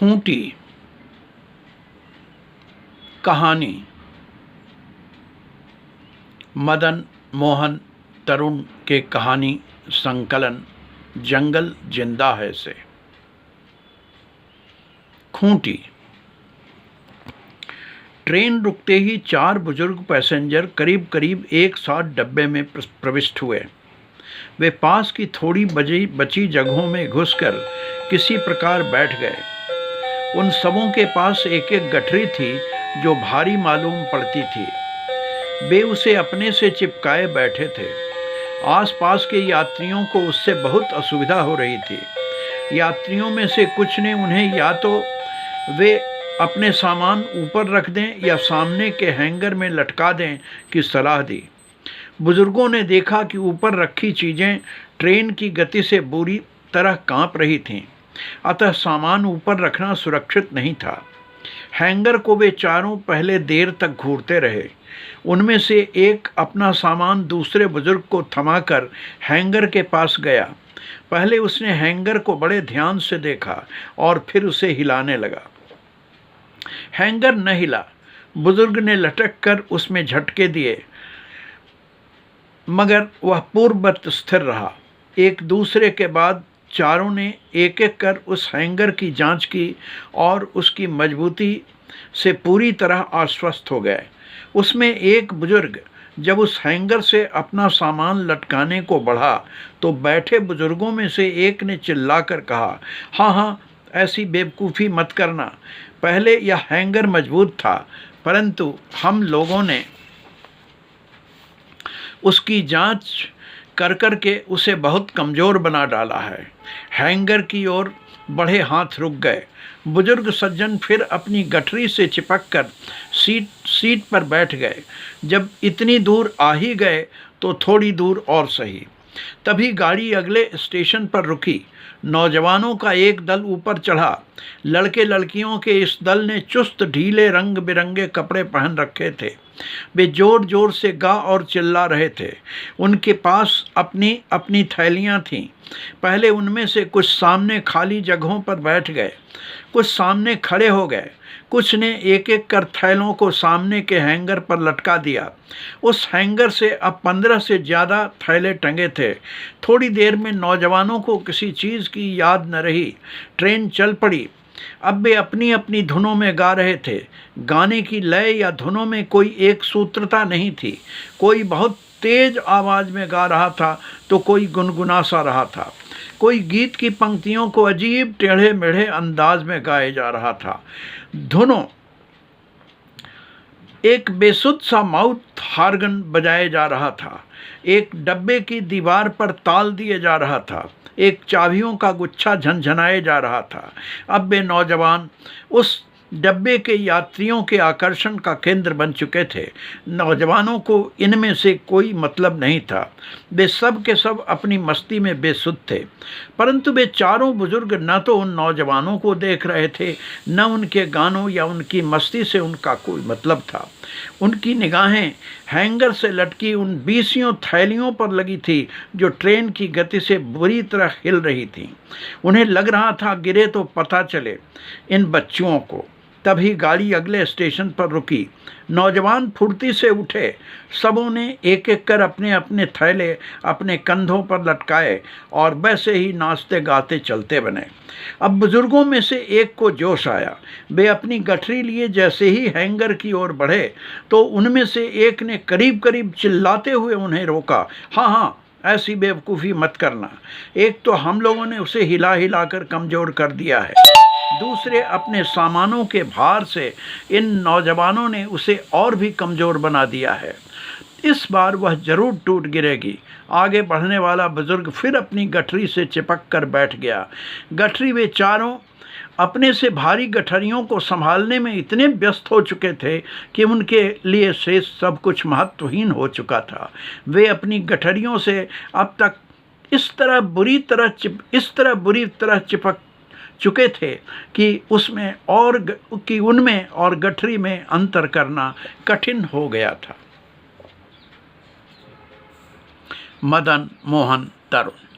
खूंटी कहानी मदन मोहन तरुण के कहानी संकलन जंगल जिंदा है से। खूंटी। ट्रेन रुकते ही 4 बुजुर्ग पैसेंजर करीब करीब एक साथ डब्बे में प्रविष्ट हुए। वे पास की थोड़ी बची जगहों में घुसकर किसी प्रकार बैठ गए। उन सबों के पास एक एक गठरी थी जो भारी मालूम पड़ती थी। वे उसे अपने से चिपकाए बैठे थे। आसपास के यात्रियों को उससे बहुत असुविधा हो रही थी। यात्रियों में से कुछ ने उन्हें या तो वे अपने सामान ऊपर रख दें या सामने के हैंगर में लटका दें की सलाह दी। बुजुर्गों ने देखा कि ऊपर रखी चीज़ें ट्रेन की गति से बुरी तरह कांप रही थीं, अतः सामान ऊपर रखना सुरक्षित नहीं था। हैंगर को वे चारों पहले देर तक घूरते रहे। उनमें से एक अपना सामान दूसरे बुजुर्ग को थमाकर हैंगर के पास गया। पहले उसने हैंगर को बड़े ध्यान से देखा और फिर उसे हिलाने लगा। हैंगर न हिला। बुजुर्ग ने लटक कर उसमें झटके दिए, मगर वह पूर्ववत स्थिर रहा। एक दूसरे के बाद चारों ने एक एक कर उस हैंगर की जांच की और उसकी मजबूती से पूरी तरह आश्वस्त हो गए। उसमें एक बुजुर्ग जब उस हैंगर से अपना सामान लटकाने को बढ़ा तो बैठे बुजुर्गों में से एक ने चिल्लाकर कहा, हाँ हाँ, ऐसी बेवकूफ़ी मत करना। पहले यह हैंगर मजबूत था, परंतु हम लोगों ने उसकी जांच कर कर के उसे बहुत कमज़ोर बना डाला है। हैंगर की ओर बढ़े हाथ रुक गए। बुजुर्ग सज्जन फिर अपनी गठरी से चिपक कर सीट पर बैठ गए। जब इतनी दूर आ ही गए तो थोड़ी दूर और सही। तभी गाड़ी अगले स्टेशन पर रुकी। नौजवानों का एक दल ऊपर चढ़ा। लड़के लड़कियों के इस दल ने चुस्त ढीले रंग बिरंगे कपड़े पहन रखे थे। वे जोर जोर से गा और चिल्ला रहे थे। उनके पास अपनी अपनी थैलियां थीं। पहले उनमें से कुछ सामने खाली जगहों पर बैठ गए, कुछ सामने खड़े हो गए, कुछ ने एक एक कर थैलों को सामने के हैंगर पर लटका दिया। उस हैंगर से अब 15 से ज़्यादा थैले टंगे थे। थोड़ी देर में नौजवानों को किसी चीज़ की याद न रही। ट्रेन चल पड़ी। अब वे अपनी अपनी धुनों में गा रहे थे। गाने की लय या धुनों में कोई एक सूत्रता नहीं थी। कोई बहुत तेज आवाज़ में गा रहा था तो कोई गुनगुना सा रहा था। कोई गीत की पंक्तियों को अजीब टेढ़े मेढ़े अंदाज में गाया जा रहा था। धुनों एक बेसुध सा माउथ हार्गन बजाया जा रहा था। एक डब्बे की दीवार पर ताल दिए जा रहा था। एक चाबियों का गुच्छा झनझनाया जा रहा था। अब वे नौजवान उस डब्बे के यात्रियों के आकर्षण का केंद्र बन चुके थे। नौजवानों को इनमें से कोई मतलब नहीं था। वे सब के सब अपनी मस्ती में बेसुध थे। परंतु वे चारों बुजुर्ग न तो उन नौजवानों को देख रहे थे, न उनके गानों या उनकी मस्ती से उनका कोई मतलब था। उनकी निगाहें हैंगर से लटकी उन 20 थैलियों पर लगी थी जो ट्रेन की गति से बुरी तरह हिल रही थीं। उन्हें लग रहा था गिरे तो पता चले इन बच्चों को। तभी गाड़ी अगले स्टेशन पर रुकी। नौजवान फुर्ती से उठे। सबों ने एक एक कर अपने अपने थैले अपने कंधों पर लटकाए और वैसे ही नाचते गाते चलते बने। अब बुजुर्गों में से एक को जोश आया। वे अपनी गठरी लिए जैसे ही हैंगर की ओर बढ़े तो उनमें से एक ने करीब करीब चिल्लाते हुए उन्हें रोका, हाँ हाँ, ऐसी बेवकूफ़ी मत करना। एक तो हम लोगों ने उसे हिला हिला कर कमज़ोर कर दिया है, दूसरे अपने सामानों के भार से इन नौजवानों ने उसे और भी कमज़ोर बना दिया है। इस बार वह जरूर टूट गिरेगी। आगे बढ़ने वाला बुजुर्ग फिर अपनी गठरी से चिपक कर बैठ गया। गठरी वे चारों अपने से भारी गठरियों को संभालने में इतने व्यस्त हो चुके थे कि उनके लिए शेष सब कुछ महत्वहीन हो चुका था। वे अपनी गठरियों से अब तक इस तरह बुरी तरह चिपक चुके थे कि उनमें और गठरी में अंतर करना कठिन हो गया था। मदन मोहन तरुण।